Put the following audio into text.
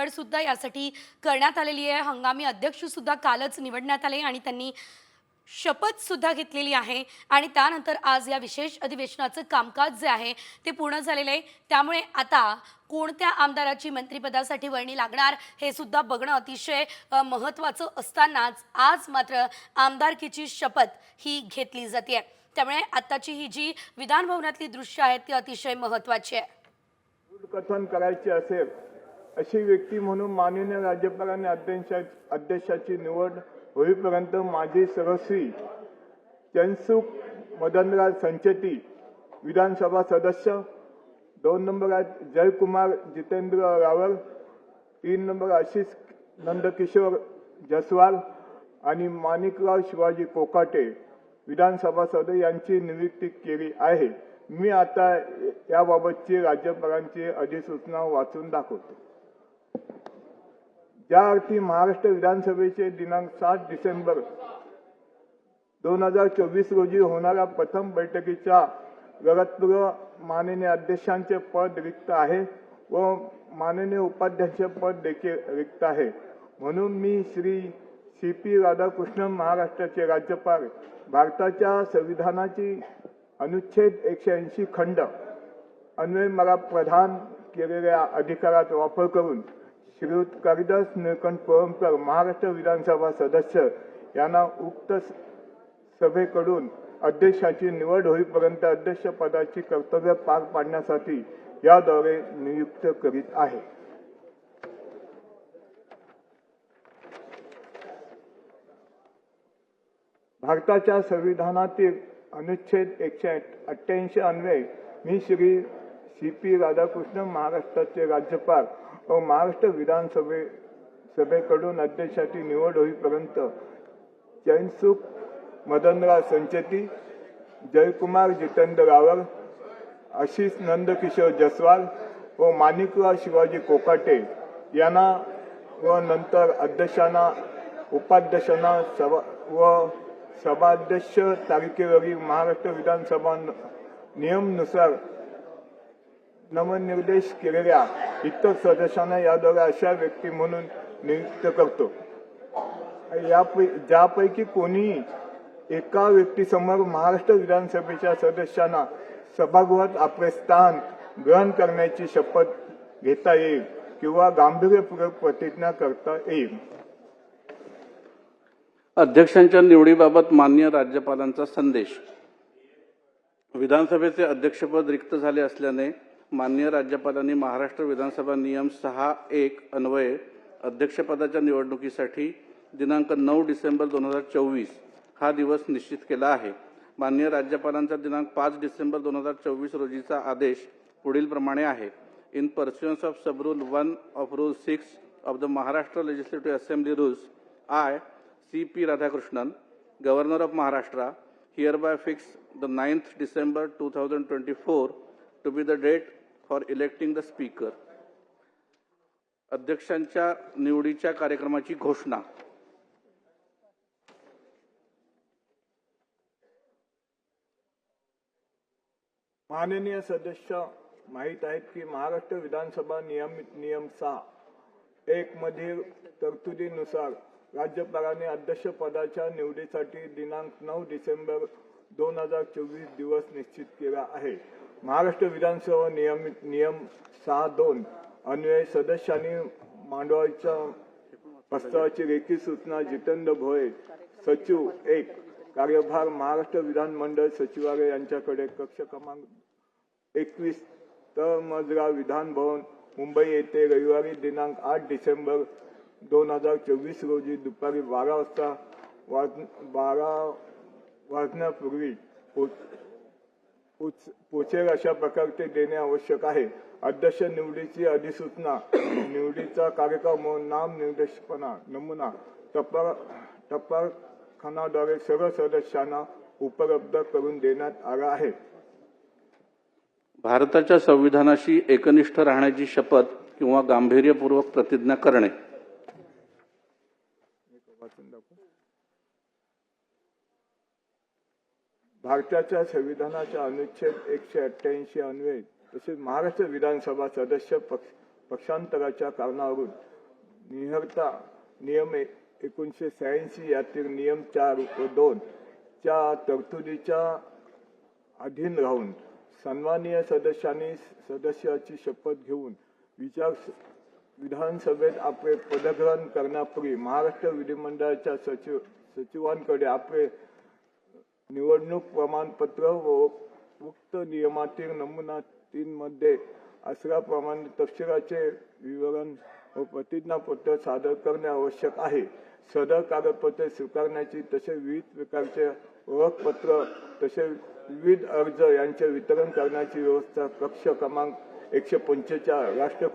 निवड सुद्धा यासाठी करण्यात आलेली आहे। हंगामी अध्यक्ष सुद्धा कालच निवडण्यात आले आणि त्यांनी शपथ सुद्धा घेतलेली आहे आणि त्यानंतर आज या विशेष अधिवेशनाचं कामकाज जे आहे ते पूर्ण झालेलं आहे। त्यामुळे आता कोणत्या आमदाराची मंत्रिपदासाठी वर्णी लागणार हे सुद्धा बघणं अतिशय महत्त्वाचं असतानाच आज मात्र आमदारकीची शपथ ही घेतली जाते। त्यामुळे आताची ही जी विधान भवनातली दृश्य आहेत ती अतिशय महत्त्वाची आहे। कथन करायचे असेल अशी व्यक्ती म्हणून माननीय राज्यपालांनी अध्यक्षाची निवड होईपर्यंत माजी सरश्री चैनसुख मदनराज संचेती विधानसभा सदस्य, 2 नंबर आहेत जयकुमार जितेंद्र रावल, 3 नंबर आशिष नंदकिशोर जसवाल आणि माणिकराव शिवाजी कोकाटे विधानसभा सदस्य यांची नियुक्ती केली आहे। मी आता याबाबतची राज्यपालांची अधिसूचना वाचून दाखवतो। ज्या अर्थी महाराष्ट्र विधानसभेचे दिनांक 7 डिसेंबर 2024 रोजी होणाऱ्या प्रथम बैठकीच्या गरजपूर्व माननीय अध्यक्षांचे पद रिक्त आहे व माननीय उपाध्यक्ष पद देखील रिक्त आहे, म्हणून मी श्री सी.पी. राधाकृष्णन महाराष्ट्राचे राज्यपाल भारताच्या संविधानाची अनुच्छेद 180 खंड अन्वये मला प्रदान केलेल्या अधिकारात वापर करून श्रीयुत कालिदास निळकंठ कोळंबकर महाराष्ट्र विधानसभा सदस्य यांना उक्त सभेकडून अध्यक्षाची निवड होईपर्यंत अध्यक्षपदाची कर्तव्य पार पाडण्यासाठी याद्वारे नियुक्त करीत आहे। भारताच्या संविधानातील अनुच्छेद 188 अन्वये मी श्री सी.पी. राधाकृष्णन महाराष्ट्राचे राज्यपाल व महाराष्ट्र विधानसभेकडून अध्यक्षाची निवड होईपर्यंत चैनसुख मदनराज संचेती, जयकुमार जितेंद्र रावल, आशिष नंदकिशोर जसवाल व माणिकराव शिवाजी कोकाटे यांना व नंतर अध्यक्षांना, उपाध्यक्षांना व सभाध्यक्ष तारखेवरील महाराष्ट्र विधानसभा नियमानुसार नामनिर्देश केलेल्या इतर सदस्यांना याद्वारे अशा व्यक्ती म्हणून नियुक्त करतो। ज्यापैकी कोणीही एका व्यक्तीसमोर महाराष्ट्र विधानसभेच्या सदस्यांना सभागृहात आपले स्थान ग्रहण करण्याची शपथ घेता येईल किंवा गांभीर्यपूर्वक प्रतिज्ञा करता येईल। अध्यक्षांच्या निवडीबाबत माननीय राज्यपालांचा संदेश। विधानसभेचे अध्यक्षपद रिक्त झाले असल्याने माननीय राज्यपालांनी महाराष्ट्र विधानसभा नियम 6(1) अन्वये अध्यक्षपदाच्या निवडणुकीसाठी दिनांक 9 डिसेंबर 2024 हा दिवस निश्चित केला आहे। माननीय राज्यपालांचा दिनांक 5 डिसेंबर 2024 रोजीचा आदेश पुढील प्रमाणे आहे। In pursuance of sub rule 1 of rule 6 of the Maharashtra legislative assembly rules, I, C.P. Radhakrishnan, Governor of Maharashtra, hereby fix the 9th December 2024 to be the date for electing the Speaker. अध्यक्षांच्या निवडीच्या कार्यक्रमाची घोषणा। माननीय सदस्य माहित आहेत की महाराष्ट्र विधानसभा नियम 6(1) मधील तरतुदीनुसार राज्यपालांनी अध्यक्षपदाच्या निवडीसाठी दिनांक 9 डिसेंबर 2024 दिवस निश्चित केला आहे। महाराष्ट्र विधानसभा नियम 6(2) अन्वये सदस्यांनी मांडवाच्या प्रस्तावाची लेखी सूचना जितेंद्र भोये सचिव 1 कार्यभार महाराष्ट्र विधानमंडळ सचिवालय यांच्याकडे कक्ष क्रमांक 21 तळमजला विधान भवन मुंबई येथे रविवारी दिनांक 8 डिसेंबर 2024 रोजी दुपारी 12 वाजण्यापूर्वी पोचेल अशा प्रकारचे देणे आवश्यक आहे। अध्यक्ष निवडीची अधिसूचना, निवडीचा कार्यक्रम व नामनिर्देशपणा नमुना टपालखानाद्वारे सर्व सदस्यांना उपलब्ध करून देण्यात आला आहे। भारताच्या संविधानाशी एकनिष्ठ राहण्याची शपथ किंवा गांभीर्यपूर्वक प्रतिज्ञा करणे। भारताच्या संविधानाच्या अनुच्छेद 188 अन्वये तसेच महाराष्ट्र विधानसभा सदस्य पक्षांतराच्या कारणावरून निहर्ता नियम 1986 यातील नियम 4 व 2 च्या तरतुदीच्या अधीन राहून सन्माननीय सदस्यांनी सदस्याची शपथ घेऊन विधानसभेत आपले पदग्रहण करण्यापूर्वी महाराष्ट्र विधिमंडळाच्या सचिवांकडे आपले निवडणूक प्रमाणपत्र व उक्त नियमातील नमुना 3 मध्ये असल्याप्रमाणे तपशिलाचे विवरण व प्रतिज्ञापत्र सादर करणे आवश्यक आहे. सदर कागदपत्रे स्वीकारण्याची तसेच विविध प्रकारचे ओळखपत्र तसेच विविध अर्ज यांचे वितरण करण्याची व्यवस्था कक्ष क्रमांक 145 राष्ट्रपती